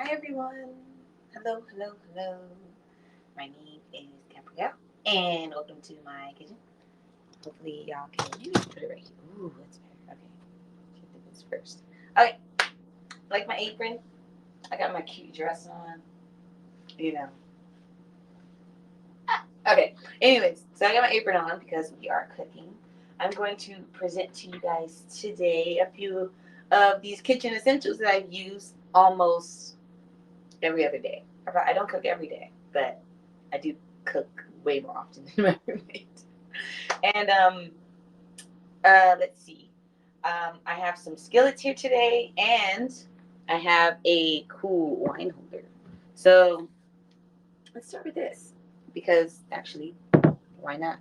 Hi everyone. Hello, hello, hello. My name is Gabrielle, and welcome to my kitchen. Hopefully y'all can maybe put it right here. Ooh, that's better. Okay, should do this first. Okay, like my apron. I got my cute dress on. You know. Okay. Anyways, so I got my apron on because we are cooking. I'm going to present to you guys today a few of these kitchen essentials that I've used almost every other day. I don't cook every day, but I do cook way more often than my roommate. And let's see. I have some skillets here today, and I have a cool wine holder. So let's start with this because actually, why not?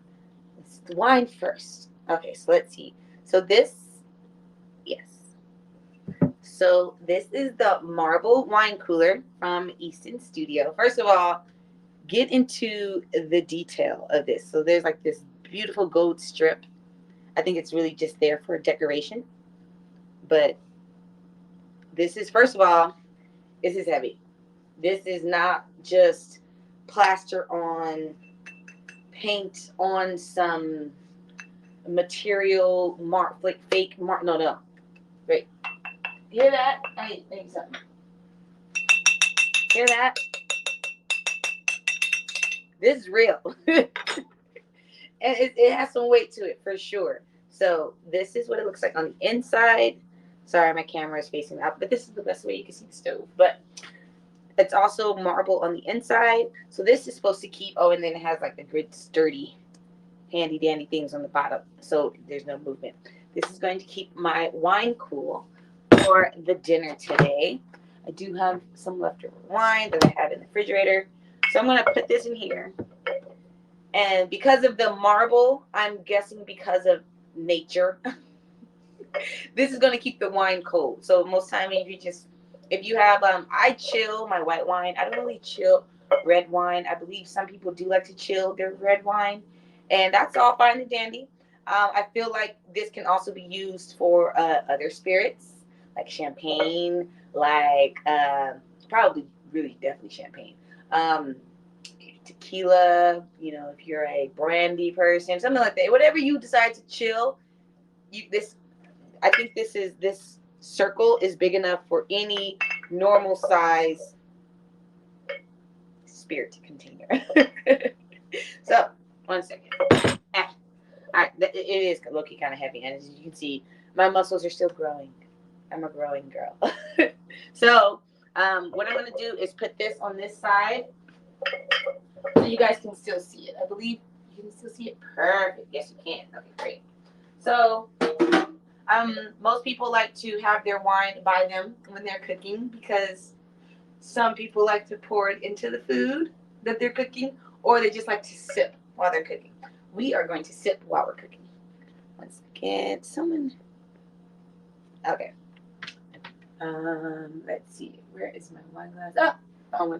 It's the wine first. Okay, so let's see. So this, yes. So this is the marble wine cooler from Easton Studio. First of all, get into the detail of this. So there's like this beautiful gold strip. I think it's really just there for decoration. But this is, first of all, this is heavy. This is not just plaster on paint on some material mark, like fake mark. No, no. Wait. Hear that? I need something. Hear that? This is real. And it has some weight to it for sure. So this is what it looks like on the inside. Sorry, my camera is facing up, but this is the best way you can see the stove. But it's also marble on the inside. So this is supposed to keep, oh, and then it has like the good sturdy, handy dandy things on the bottom. So there's no movement. This is going to keep my wine cool for the dinner today. I do have some leftover wine that I have in the refrigerator. So I'm going to put this in here. And because of the marble, I'm guessing because of nature, this is going to keep the wine cold. So most time if you have, I chill my white wine. I don't really chill red wine. I believe some people do like to chill their red wine, and that's all fine and dandy. I feel like this can also be used for other spirits like champagne, like probably really definitely champagne. Um, Tequila, if you're a brandy person, something like that. Whatever you decide to chill, this I think this circle is big enough for any normal size spirit container. So, 1 second. Ah, it is low-key kind of heavy, and as you can see, my muscles are still growing. I'm a growing girl. So, what I'm going to do is put this on this side so you guys can still see it. I believe you can still see it perfect. Yes, you can. Okay, great. So, most people like to have their wine by them when they're cooking because some people like to pour it into the food that they're cooking, or they just like to sip while they're cooking. We are going to sip while we're cooking. Once again, someone. Okay. Let's see. Where is my wine glass? Oh,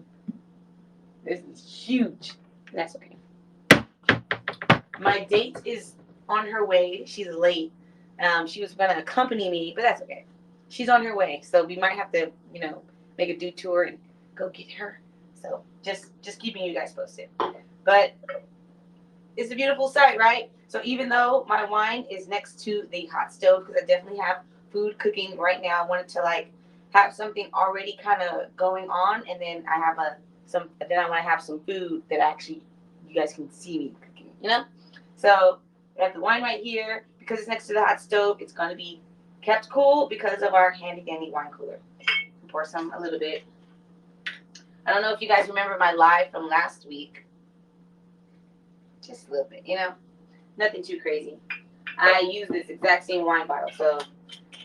this is huge. That's okay. My date is on her way. She's late. She was going to accompany me, but that's okay. She's on her way, so we might have to, make a detour and go get her. So just keeping you guys posted. But it's a beautiful sight, right? So even though my wine is next to the hot stove, because I definitely have food cooking right now, I wanted to like have something already kind of going on, and then I have then I want to have some food that actually you guys can see me cooking. So I have the wine right here because it's next to the hot stove. It's going to be kept cool because of our handy dandy wine cooler. Pour some a little bit. I don't know if you guys remember my live from last week. Just a little bit. Nothing too crazy. I use this exact same wine bottle. So,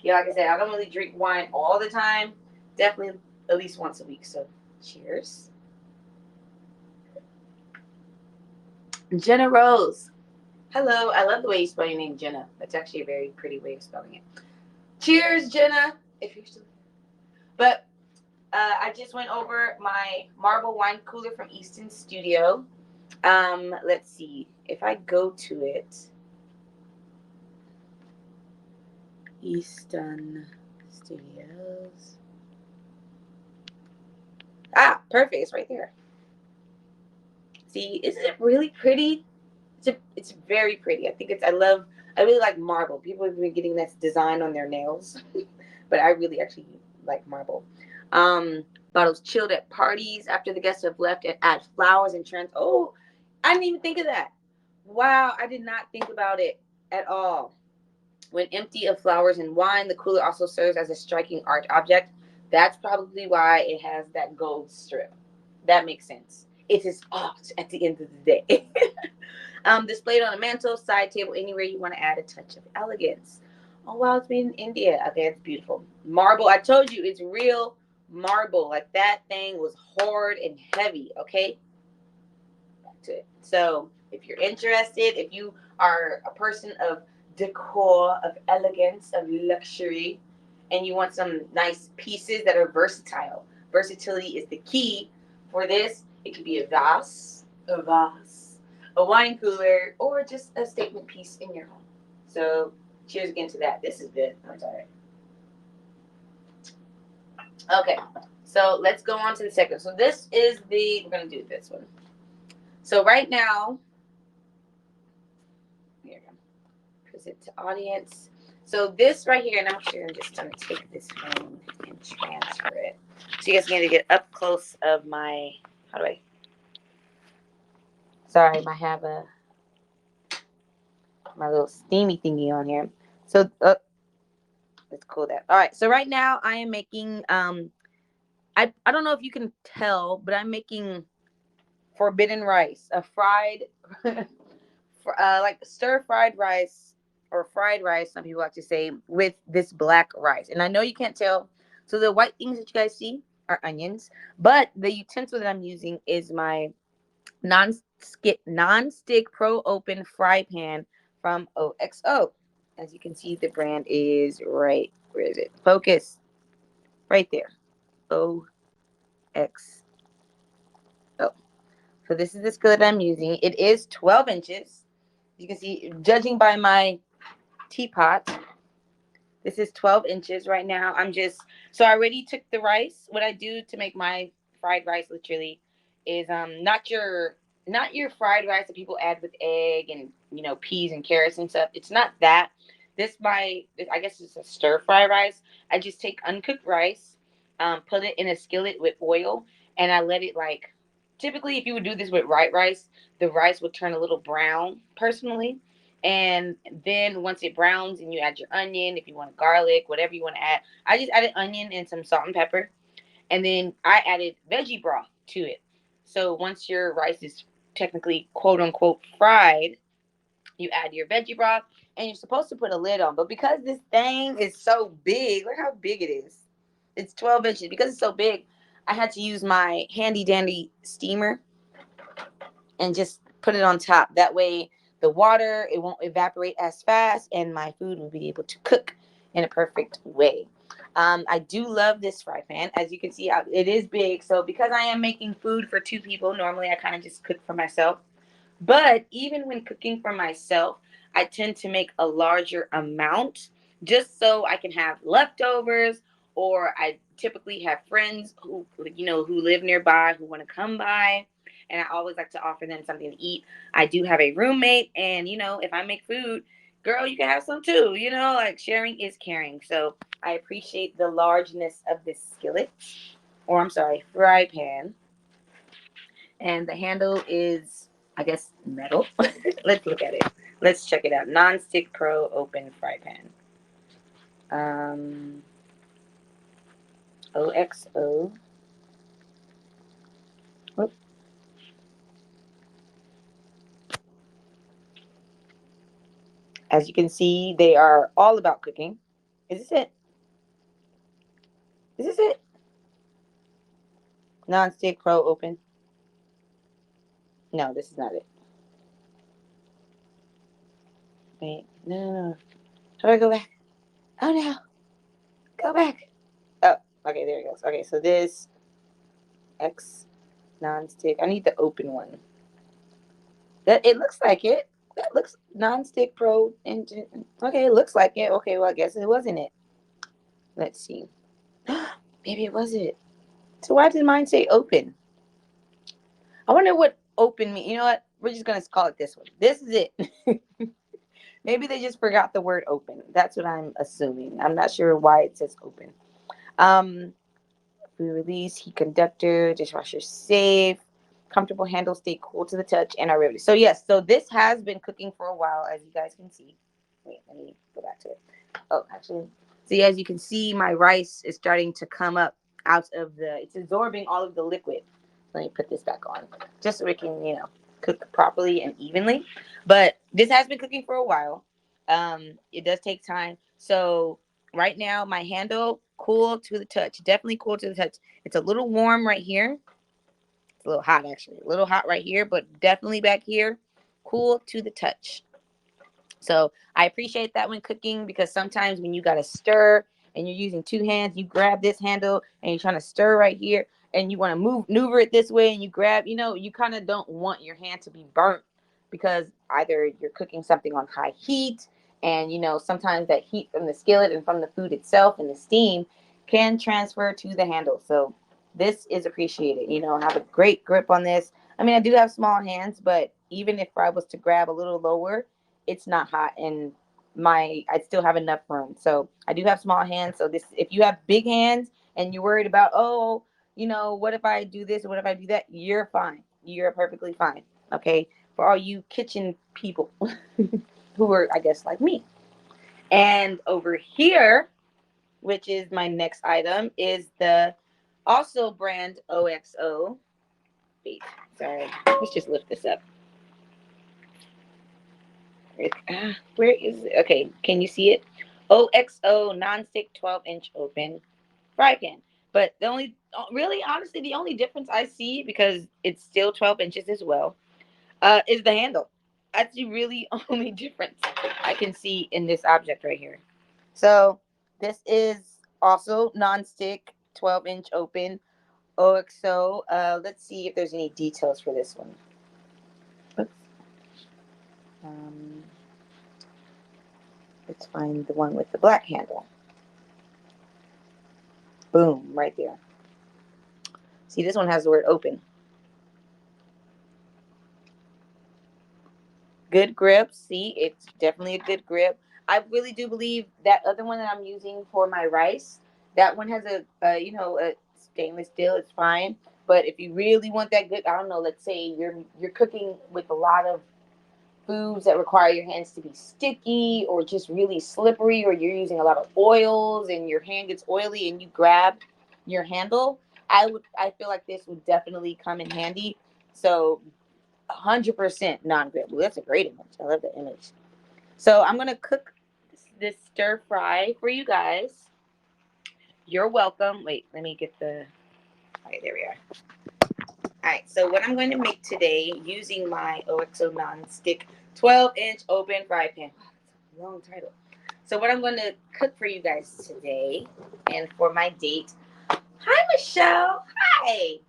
yeah, like I said, I don't really drink wine all the time. Definitely at least once a week. So, cheers. Jenna Rose. Hello. I love the way you spell your name, Jenna. That's actually a very pretty way of spelling it. Cheers, Jenna. If you're still here. But I just went over my marble wine cooler from Easton Studio. Let's see. If I go to it, Easton Studios. Perfect. It's right there. See, isn't it really pretty? It's very pretty. I really like marble. People have been getting this design on their nails, but I really actually like marble. Bottles chilled at parties after the guests have left and add flowers and trends. Oh, I didn't even think of that. Wow, I did not think about it at all. When empty of flowers and wine, the cooler also serves as a striking art object. That's probably why it has that gold strip. That makes sense. It is art at the end of the day. Displayed on a mantle, side table, anywhere you want to add a touch of elegance. Oh wow, it's made in India. Okay, it's beautiful. Marble. I told you it's real marble. Like that thing was hard and heavy. Okay, back to it. So if you're interested, if you are a person of decor, of elegance, of luxury, and you want some nice pieces that are versatile, versatility is the key for this. It could be a wine cooler, or just a statement piece in your home. So cheers again to that. This is good. I'm sorry. Okay, so let's go on to the second. So this is we're going to do this one. So right now, here we go. Present to audience. So this right here, and I'm actually just going to take this phone and transfer it. So you guys need to get up close of my, how do I, sorry, I have my little steamy thingy on here. So let's cool that. All right. So right now I am making I don't know if you can tell, but I'm making forbidden rice, a fried like stir fried rice or fried rice, some people like to say, with this black rice. And I know you can't tell. So the white things that you guys see are onions, but the utensil that I'm using is my non-stick pro open fry pan from OXO. As you can see, the brand is right. Where is it? Focus. Right there. OXO. So this is the skillet I'm using. It is 12 inches. You can see, judging by my teapot, this is 12 inches right now. So I already took the rice. What I do to make my fried rice literally is not your fried rice that people add with egg and peas and carrots and stuff. It's not that. I guess it's a stir fry rice. I just take uncooked rice, put it in a skillet with oil, and I let it like. Typically, if you would do this with white rice, the rice would turn a little brown. Personally, and then once it browns and you add your onion, if you want garlic, whatever you want to add. I just added onion and some salt and pepper. And then I added veggie broth to it. So once your rice is technically quote unquote fried, you add your veggie broth and you're supposed to put a lid on. But because this thing is so big, look how big it is. It's 12 inches. Because it's so big, I had to use my handy dandy steamer and just put it on top. That way the water, it won't evaporate as fast and my food will be able to cook in a perfect way. I do love this fry pan. As you can see, it is big. So because I am making food for two people, normally I kind of just cook for myself. But even when cooking for myself, I tend to make a larger amount just so I can have leftovers, or I typically have friends who live nearby who want to come by, and I always like to offer them something to eat. I do have a roommate, and if I make food, girl, you can have some too. Like sharing is caring. So I appreciate the largeness of this skillet, or I'm sorry, fry pan. And the handle is, I guess, metal. Let's look at it. Let's check it out. Non-stick pro open fry pan. OXO. Whoop. As you can see, they are all about cooking. Is this it? Is this it? Non-stick pro open. No, this is not it. Wait, no. How do I go back? Oh no, go back. Oh, okay, there it goes. Okay, so this X non-stick. I need the open one. That it looks like it. That looks non-stick pro engine. Okay, it looks like it. Okay, well I guess it wasn't it. Let's see. Maybe it was it. So why did mine say open? I wonder what open means. You know what? We're just going to call it this one. This is it. Maybe they just forgot the word open. That's what I'm assuming. I'm not sure why it says open. Um, we release heat conductor, dishwasher safe, comfortable handle, stay cool to the touch, and are ready. So yes, so this has been cooking for a while, as you guys can see. Wait, let me go back to it. Oh, actually, see, as you can see, my rice is starting to come up out of it's absorbing all of the liquid. Let me put this back on, just so we can, cook properly and evenly. But this has been cooking for a while. It does take time. So right now, my handle, cool to the touch. Definitely cool to the touch. It's a little warm right here. It's a little hot, actually. A little hot right here, but definitely back here, cool to the touch. So I appreciate that when cooking, because sometimes when you got to stir and you're using two hands, you grab this handle and you're trying to stir right here and you want to maneuver it this way and you grab, you kind of don't want your hand to be burnt, because either you're cooking something on high heat and, sometimes that heat from the skillet and from the food itself and the steam can transfer to the handle. So this is appreciated. Have a great grip on this. I mean, I do have small hands, but even if I was to grab a little lower, it's not hot, and I still have enough room. So I do have small hands. So this, if you have big hands and you're worried about, oh, what if I do this or what if I do that, you're fine. You're perfectly fine. Okay. For all you kitchen people who are, I guess, like me. And over here, which is my next item, is the also brand OXO. Wait, sorry. Let's just lift this up. Where is it? Okay, can you see it? OXO nonstick 12-inch open fry pan. But the only, really, honestly, the only difference I see, because it's still 12 inches as well, is the handle. That's the really only difference I can see in this object right here. So this is also nonstick 12-inch open OXO. Let's see if there's any details for this one. Oops. Um, let's find the one with the black handle. Boom, right there. See, this one has the word open. Good grip. See, it's definitely a good grip. I really do believe that other one that I'm using for my rice, that one has a stainless steel. It's fine. But if you really want that good, I don't know, let's say you're cooking with a lot of foods that require your hands to be sticky or just really slippery, or you're using a lot of oils and your hand gets oily and you grab your handle, I feel like this would definitely come in handy. So 100% non-grip. Ooh, that's a great image. I love the image. So I'm gonna cook this stir fry for you guys. You're welcome. Wait, let me get the. All right, there we are. All right, so what I'm going to make today using my OXO non-stick 12-inch open fry pan. Wow, that's a long title. So what I'm going to cook for you guys today, and for my date. Hi, Michelle. Hi.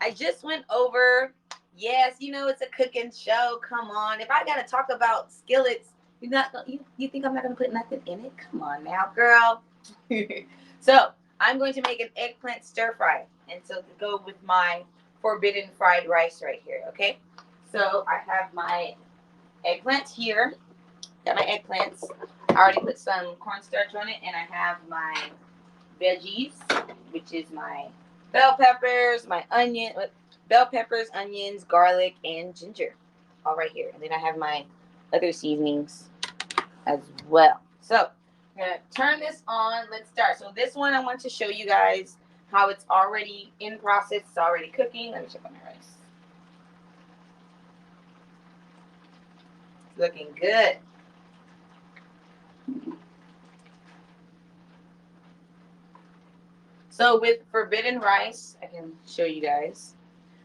I just went over. Yes, it's a cooking show. Come on. If I gotta talk about skillets, you think I'm not gonna put nothing in it? Come on now, girl. So I'm going to make an eggplant stir fry, and so to go with my forbidden fried rice right here. Okay. So I have my eggplant here. Got my eggplants. I already put some cornstarch on it, and I have my veggies, which is my bell peppers, bell peppers, onions, garlic, and ginger, all right here. And then I have my other seasonings as well. So I'm gonna turn this on. Let's start. So this one I want to show you guys how it's already in process. It's already cooking. Let me check on my rice. It's looking good. So with forbidden rice, I can show you guys.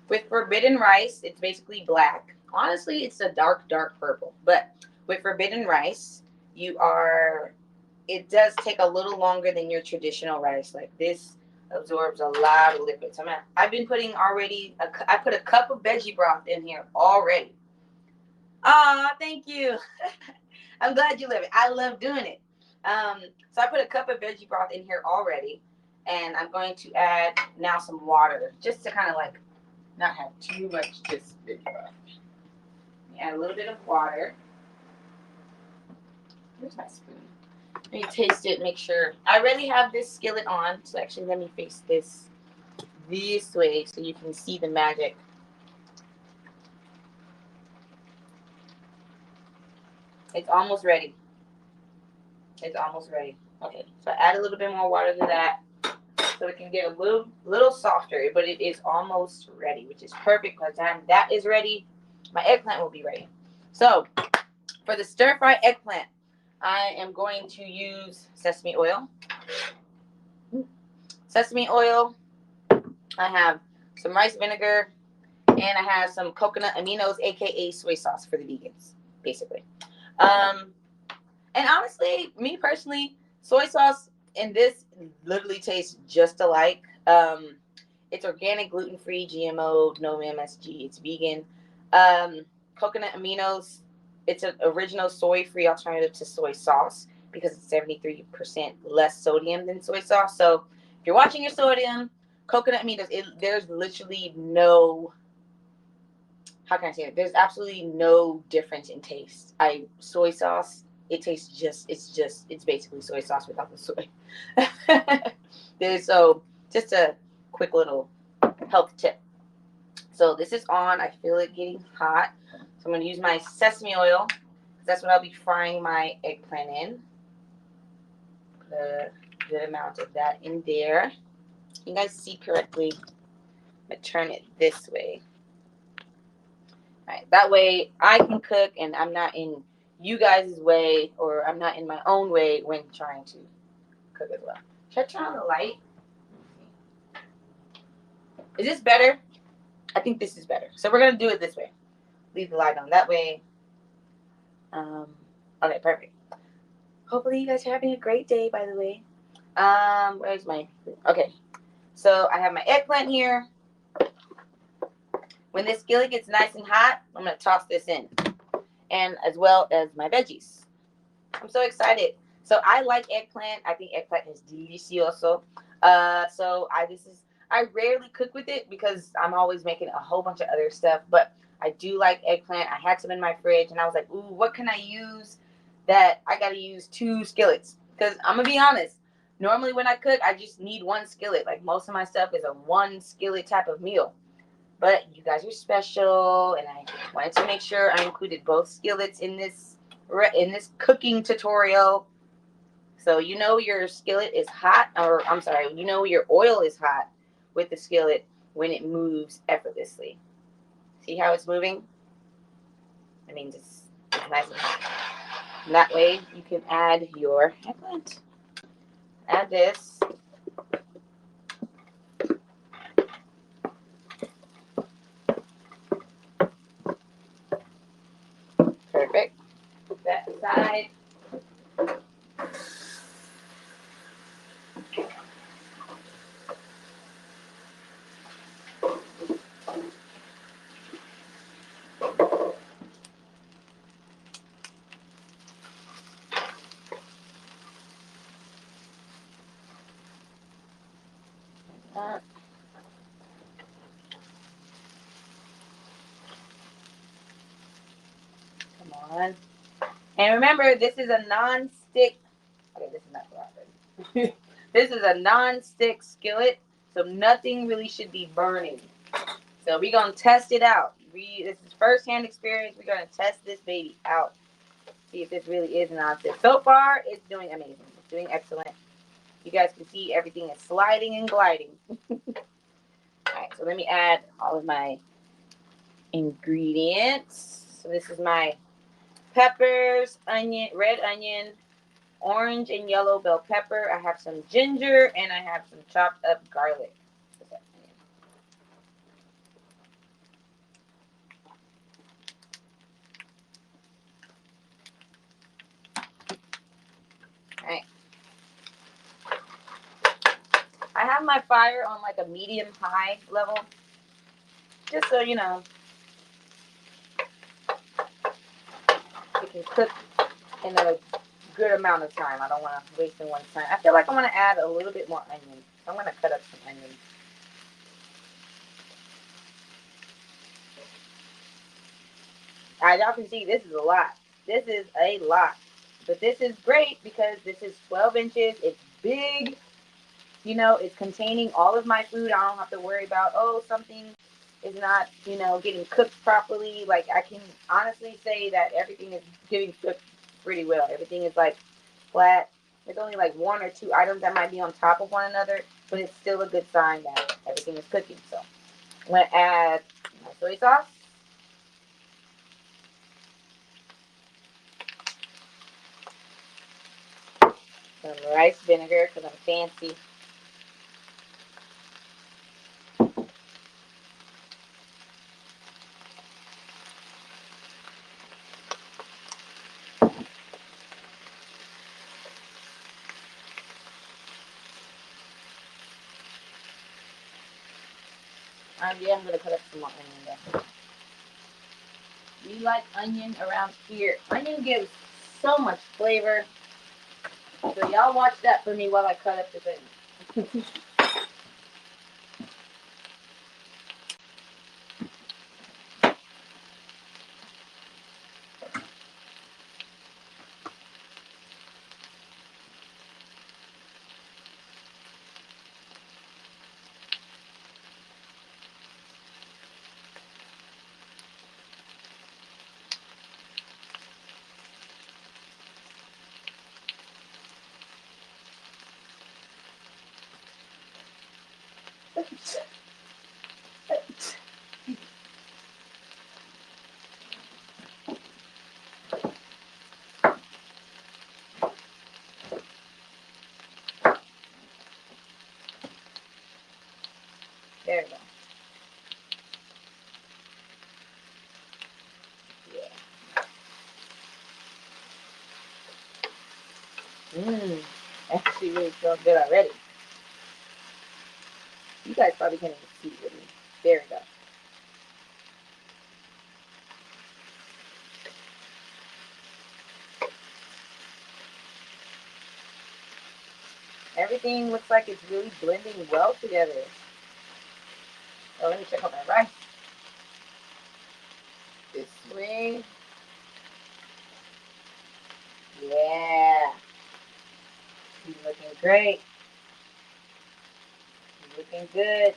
With forbidden rice, it's basically black. Honestly, it's a dark, dark purple. But with forbidden rice, it does take a little longer than your traditional rice. Like this absorbs a lot of liquid. So I've been putting I put a cup of veggie broth in here already. Ah, thank you. I'm glad you love it. I love doing it. So I put a cup of veggie broth in here already. And I'm going to add now some water just to kind of like not have too much just add a little bit of water. Where's my spoon? Let me taste it, make sure. I already have this skillet on, so actually let me face this way so you can see the magic. It's almost ready. It's almost ready. Okay, so I add a little bit more water to that so it can get a little softer, but it is almost ready, which is perfect because when that is ready, my eggplant will be ready. So for the stir-fry eggplant, I am going to use sesame oil. Sesame oil. I have some rice vinegar, and I have some coconut aminos, aka soy sauce for the vegans, basically. And honestly, me personally, soy sauce and this literally tastes just alike. It's organic, gluten-free, GMO, no MSG. It's vegan. Coconut aminos. It's an original soy-free alternative to soy sauce because it's 73% less sodium than soy sauce. So if you're watching your sodium, coconut aminos, there's literally no, how can I say it? There's absolutely no difference in taste. Soy sauce, it tastes it's basically soy sauce without the soy. So just a quick little health tip. So this is on. I feel it getting hot. So I'm going to use my sesame oil because that's what I'll be frying my eggplant in. Put a good amount of that in there. You guys see correctly. I'm going to turn it this way. All right, that way I can cook and I'm not in you guys' way, or I'm not in my own way when trying to cook as well. Should I turn on the light? Is this better? I think this is better. So we're going to do it this way. Leave the light on that way. Okay, perfect. Hopefully you guys are having a great day, by the way. Where's my... Okay, so I have my eggplant here. When this skillet gets nice and hot, I'm going to toss this in. And as well as my veggies. I'm so excited. So I like eggplant. I think eggplant is delicioso. I rarely cook with it because I'm always making a whole bunch of other stuff. But I do like eggplant. I had some in my fridge, and I was like, ooh, what can I use that I got to use 2 skillets? Because I'm going to be honest. Normally when I cook, I just need 1 skillet. Like most of my stuff is a 1 skillet type of meal. But you guys are special, and I wanted to make sure I included both skillets in this cooking tutorial. So you know your skillet is hot, or I'm sorry, you know your oil is hot with the skillet when it moves effortlessly. See how it's moving? That means it's nice and hot. And that way you can add your eggplant. Add this. Perfect. Put that aside. Come on. And remember, this is a non-stick. Okay, this is not proper. This is a non-stick skillet, so nothing really should be burning. So we're going to test it out. This is first-hand experience. We're going to test this baby out. See if this really is non-stick. So far, it's doing amazing. It's doing excellent. You guys can see everything is sliding and gliding. All right, so let me add all of my ingredients. So this is my peppers, onion, red onion, orange and yellow bell pepper. I have some ginger, and I have some chopped up garlic. All right. I have my fire on like a medium-high level, just so you know it can cook in a good amount of time. I don't want to waste anyone's time. I feel like I want to add a little bit more onion. I'm gonna cut up some onions. As y'all can see, this is a lot. This is a lot. But this is great because this is 12 inches. It's big. You know, it's containing all of my food. I don't have to worry about, oh, something is not, you know, getting cooked properly. Like, I can honestly say that everything is getting cooked pretty well. Everything is like flat. There's only like one or two items that might be on top of one another, but it's still a good sign that everything is cooking. So I'm going to add my soy sauce. Some rice vinegar because I'm fancy. Yeah, I'm going to cut up some more onion there. We like onion around here. Onion gives so much flavor. So y'all watch that for me while I cut up this onion. There we go. Yeah. Mmm. Actually really smells good already. You guys probably can't even see it with me. There we go. Everything looks like it's really blending well together. Oh, let me check out my rice. This way. Yeah. He's looking great. He's looking good.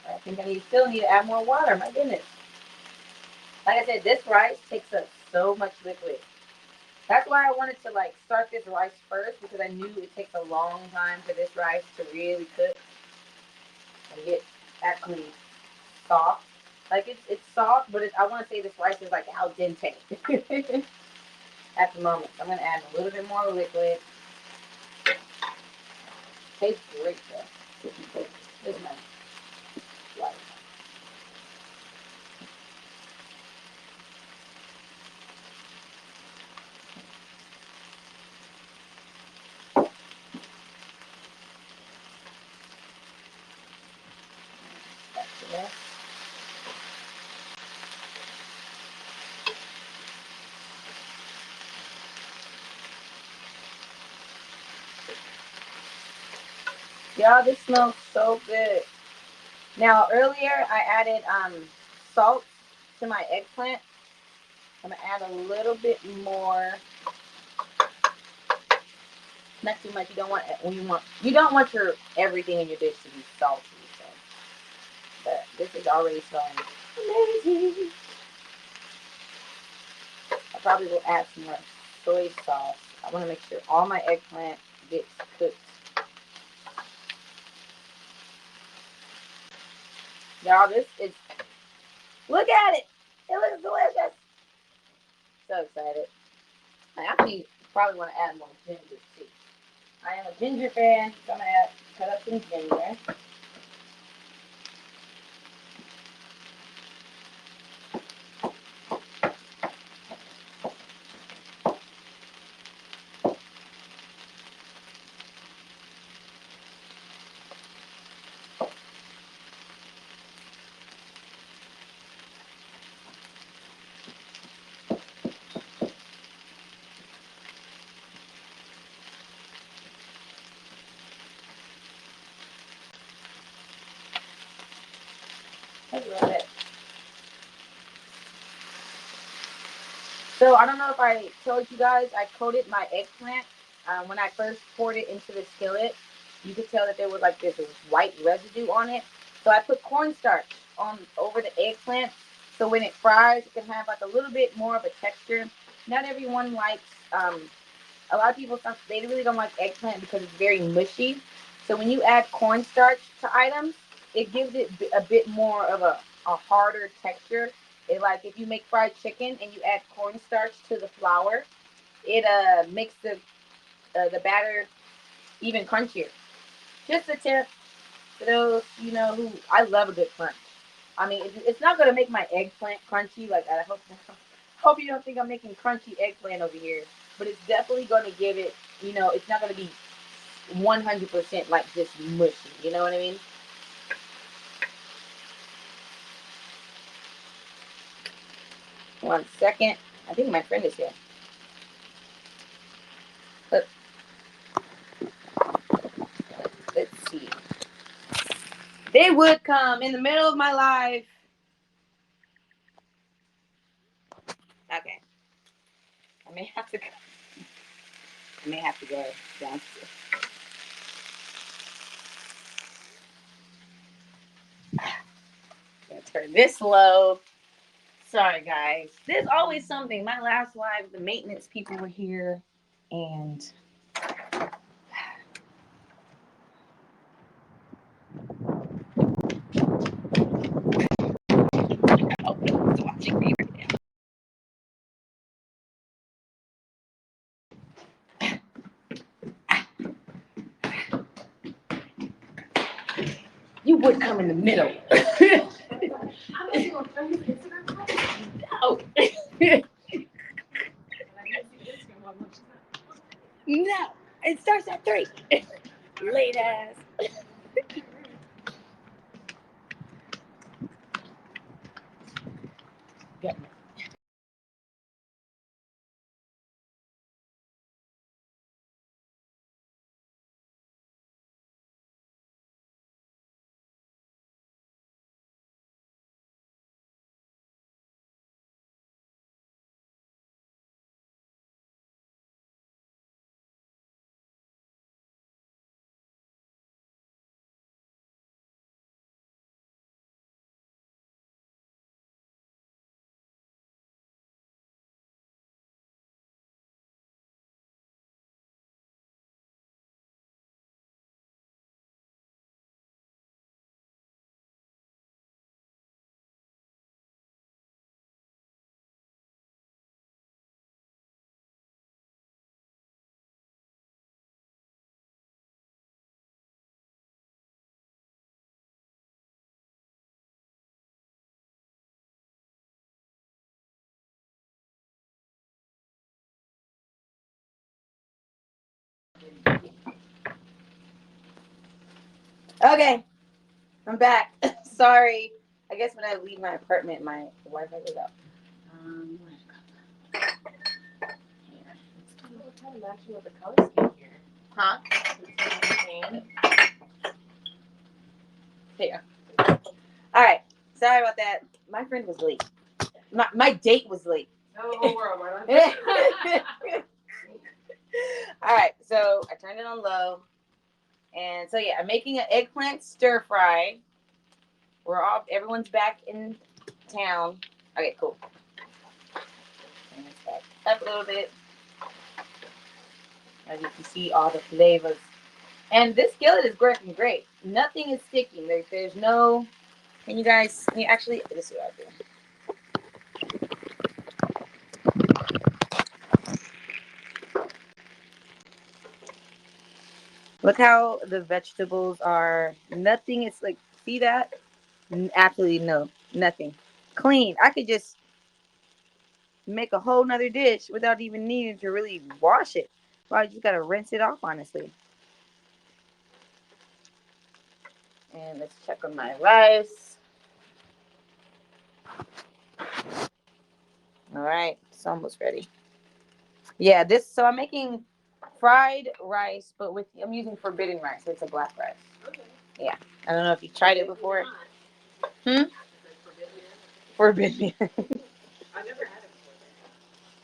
I think I still need to add more water. My goodness. Like I said, this rice takes up so much liquid. That's why I wanted to like start this rice first because I knew it takes a long time for this rice to really cook and get actually soft. Like it's soft, but I want to say this rice is like al dente at the moment. So I'm gonna add a little bit more liquid. Tastes great though. This is my rice. That's it. Y'all, this smells so good. Now earlier I added salt to my eggplant. I'm gonna add a little bit more. Not too much. You don't want your everything in your dish to be salty. So, but this is already smelling amazing. I probably will add some more soy sauce. I want to make sure all my eggplant gets cooked. Y'all, this is, look at it. It looks delicious. So excited. I actually probably want to add more ginger too. I am a ginger fan, so I'm going to cut up some ginger. So I don't know if I told you guys, I coated my eggplant. When I first poured it into the skillet, you could tell that there was like this white residue on it. So I put cornstarch on over the eggplant, so when it fries, it can have like a little bit more of a texture. Not everyone likes. A lot of people, they really don't like eggplant because it's very mushy. So when you add cornstarch to items, it gives it a bit more of a harder texture. It, like if you make fried chicken and you add cornstarch to the flour, it makes the batter even crunchier. Just a tip for those who, I love a good crunch. I mean, it's not gonna make my eggplant crunchy. Like I hope you don't think I'm making crunchy eggplant over here, but it's definitely gonna give it. It's not gonna be 100% like just mushy. You know what I mean? One second. I think my friend is here. But let's see. They would come in the middle of my life. Okay. I may have to. I may have to go downstairs. Gonna turn this low. Sorry, guys. There's always something. My last live, the maintenance people were here, and oh, it's watching me right now. You would come in the middle. No. No. It starts at 3. Late ass. Get me. Okay, I'm back. Sorry. I guess when I leave my apartment, my Wi-Fi goes out. It's kind of matching with the color scheme here. Huh? Here. All right. Sorry about that. My friend was late. My date was late. Oh, world, all right. So I turned it on low. And so, yeah, I'm making an eggplant stir fry. Everyone's back in town. Okay, cool. Bring this back up a little bit. As you can see, all the flavors. And this skillet is working great. Nothing is sticking. There's no. Can you guys? Can you actually? This is what I do. Look how the vegetables are. Nothing is like. See that? Absolutely no. Nothing. Clean. I could just make a whole nother dish without even needing to really wash it. Well, I just gotta rinse it off, honestly. And let's check on my rice. All right, it's almost ready. Yeah, so I'm making fried rice, but I'm using forbidden rice. It's a black rice. Okay. Yeah, I don't know if you tried it before. Hmm. Forbidden. I never had it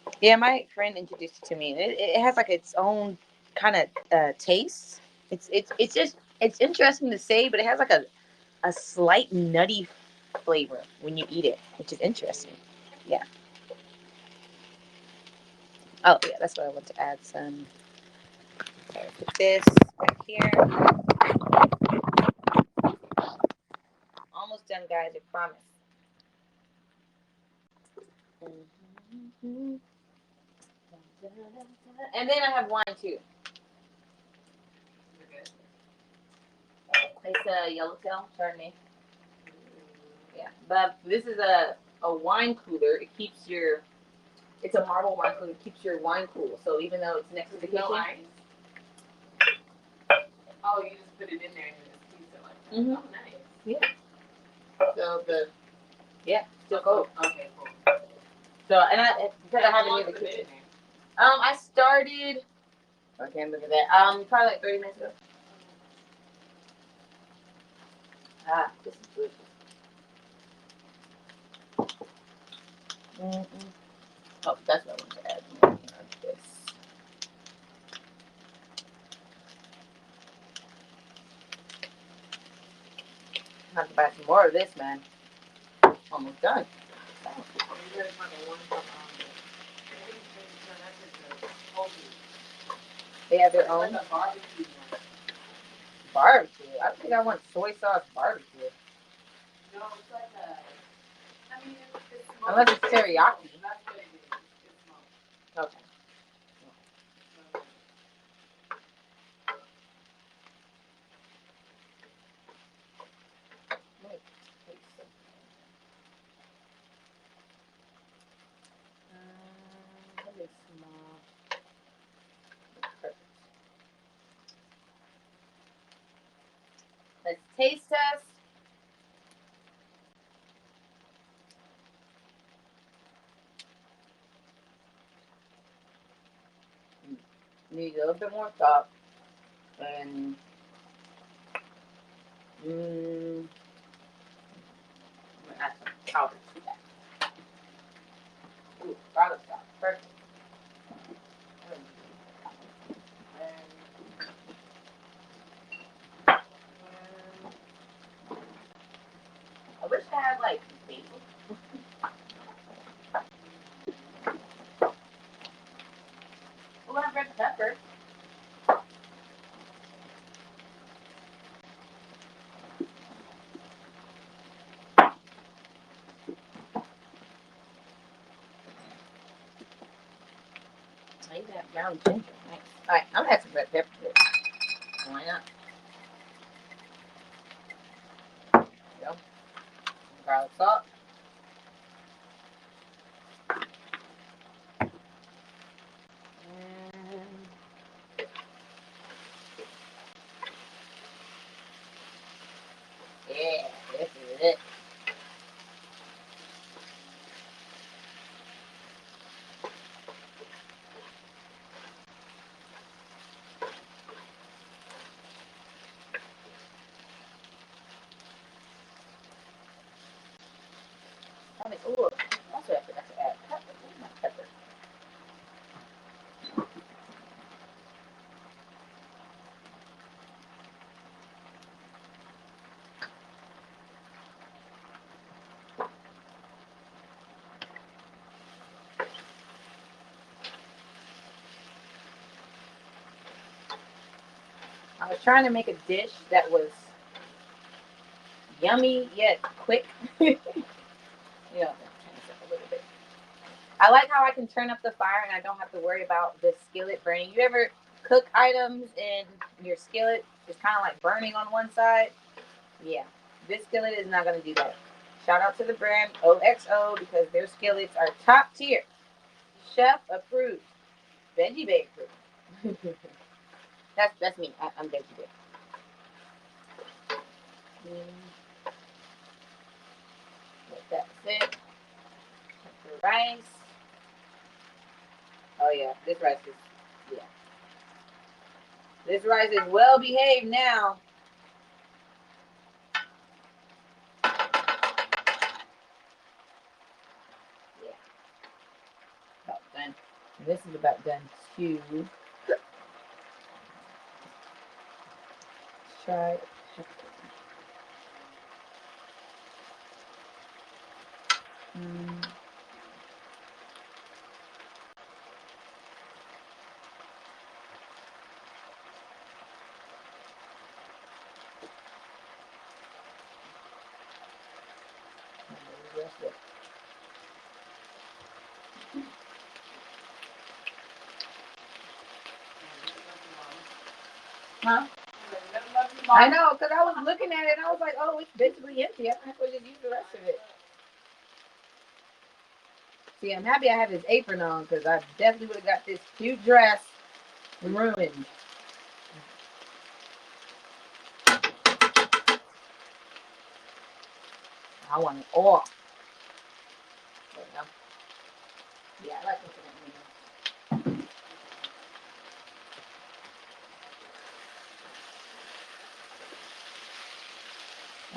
before. Yeah, my friend introduced it to me. It has like its own kind of taste. It's just it's interesting to say, but it has like a slight nutty flavor when you eat it, which is interesting. Yeah. Oh yeah, that's what I want to add some. Okay, put this right here. Almost done, guys. I promise. And then I have wine too. It's a yellowtail Chardonnay. Yeah, but this is a wine cooler. It keeps your it's a marble wine cooler. It keeps your wine cool. So even though it's next to the kitchen. No ice? Oh, you just put it in there and it just keeps it like that. Mm-hmm. Oh, nice. Yeah. So yeah, still cold. cold. Okay, cool. So because I have it near the kitchen. I started. I can't look at that. Probably like 30 minutes ago. Ah, this is good. Mm-mm. Oh, that's what I want to add. More of this. I have to buy some more of this, man. Almost done. They have their own barbecue. I don't think I want soy sauce barbecue. No, it's like a. I mean, it's unless it's teriyaki. That's what it is. It's smoked. Okay. Really small. Perfect. Let's taste test. Need a little bit more salt. And I'm gonna add some powder to that. Ooh, garlic sauce. Perfect. I wish I had like basil. Oh, I have red pepper. I even have ground ginger. Nice. All right, I'm gonna add some red pepper to this. Why not? There you go. Garlic salt. Yeah, this is it. Ooh, also I forgot to add pepper. Where's my pepper? I was trying to make a dish that was yummy yet quick. Yeah, turn this up a little bit. I like how I can turn up the fire and I don't have to worry about the skillet burning. You ever cook items and your skillet is kind of like burning on one side? Yeah, this skillet is not going to do that. Shout out to the brand OXO because their skillets are top tier. Chef approved. Veggie Bay approved. That's me. I'm Veggie Bay. That's it. The rice. Oh yeah, this rice is yeah. This rice is well behaved now. This is about done too. Let's try pepper. Huh? I know, because I was looking at it and I was like, oh, it's basically empty. I might as well just use the rest of it. See, I'm happy I have this apron on because I definitely would have got this cute dress ruined. I want it all. There we go. Yeah, I like looking at me.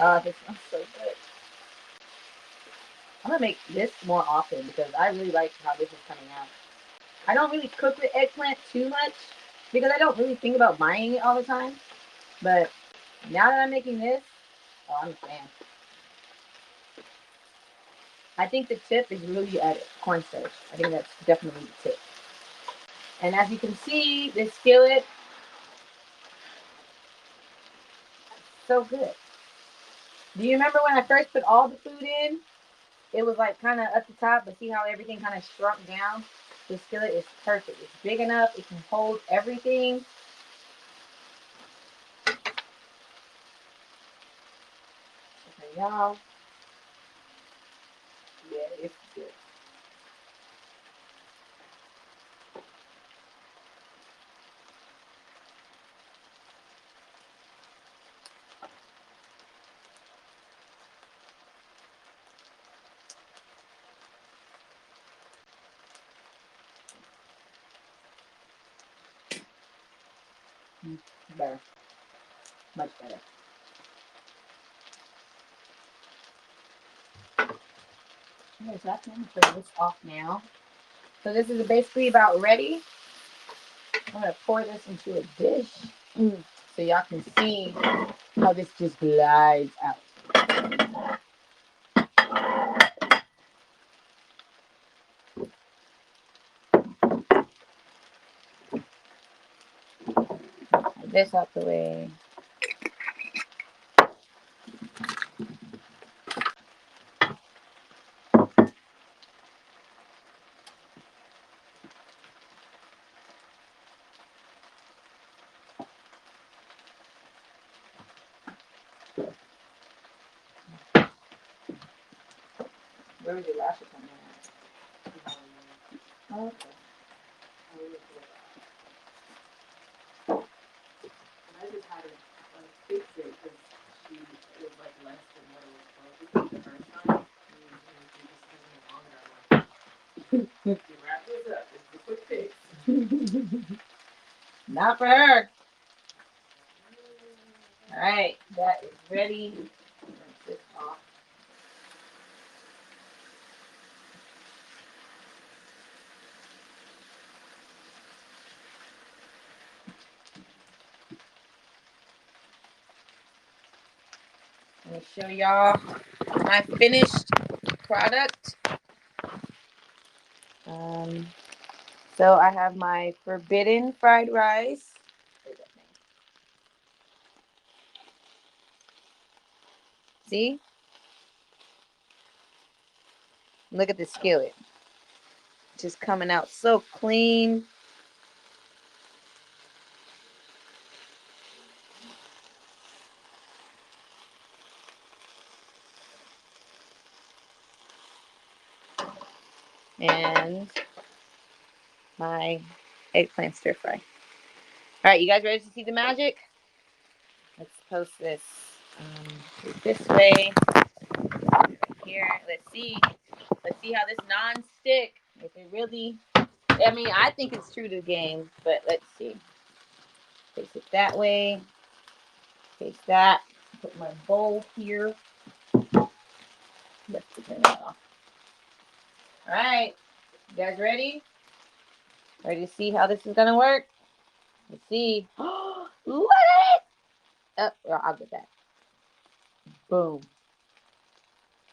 Oh, this smells so good. I'm gonna make this more often because I really like how this is coming out. I don't really cook with eggplant too much because I don't really think about buying it all the time. But now that I'm making this, oh, I'm a fan. I think the tip is really at cornstarch. I think that's definitely the tip. And as you can see, this skillet, so good. Do you remember when I first put all the food in? It was like kind of up the top, but see how everything kind of shrunk down? The skillet is perfect. It's big enough. It can hold everything. Okay, y'all. Yeah, it's good. Better. Much better. Okay, so I can turn this off now. So this is basically about ready. I'm gonna pour this into a dish so y'all can see how this just glides out. This out the way. Where was your lashes on that? Oh, okay. I just had to fix it because it was like less than what it was supposed to be the first time. She just took me longer. I'm like, to wrap this up, it's a quick fix. Not for her. All right, that is ready. Rinse this off. I'm gonna show y'all my finished product. So I have my forbidden fried rice. See? Look at the skillet. Just coming out so clean. And my eggplant stir fry. All right, you guys ready to see the magic? Let's post this this way. Here, let's see. Let's see how this non-stick, if it really, I mean, I think it's true to the game, but let's see. Face it that way. Face that. Put my bowl here. Let's turn that off. All right, you guys ready? Ready to see how this is gonna work? Let's see. Look at it! Oh, well, I'll get that. Boom.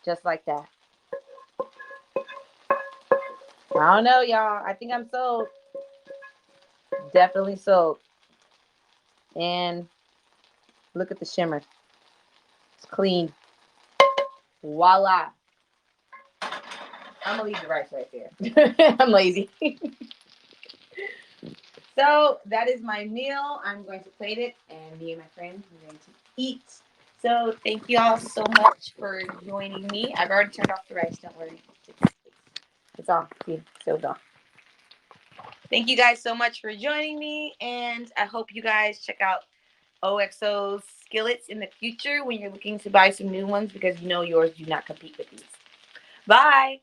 Just like that. I don't know, y'all. I think I'm sold. Definitely sold. And look at the shimmer. It's clean. Voila. I'm gonna leave the rice right there. I'm lazy. So that is my meal. I'm going to plate it, and me and my friends are going to eat. So thank you all so much for joining me. I've already turned off the rice. Don't worry. It's off. See, so it's off. Thank you guys so much for joining me, and I hope you guys check out OXO's skillets in the future when you're looking to buy some new ones because you know yours do not compete with these. Bye.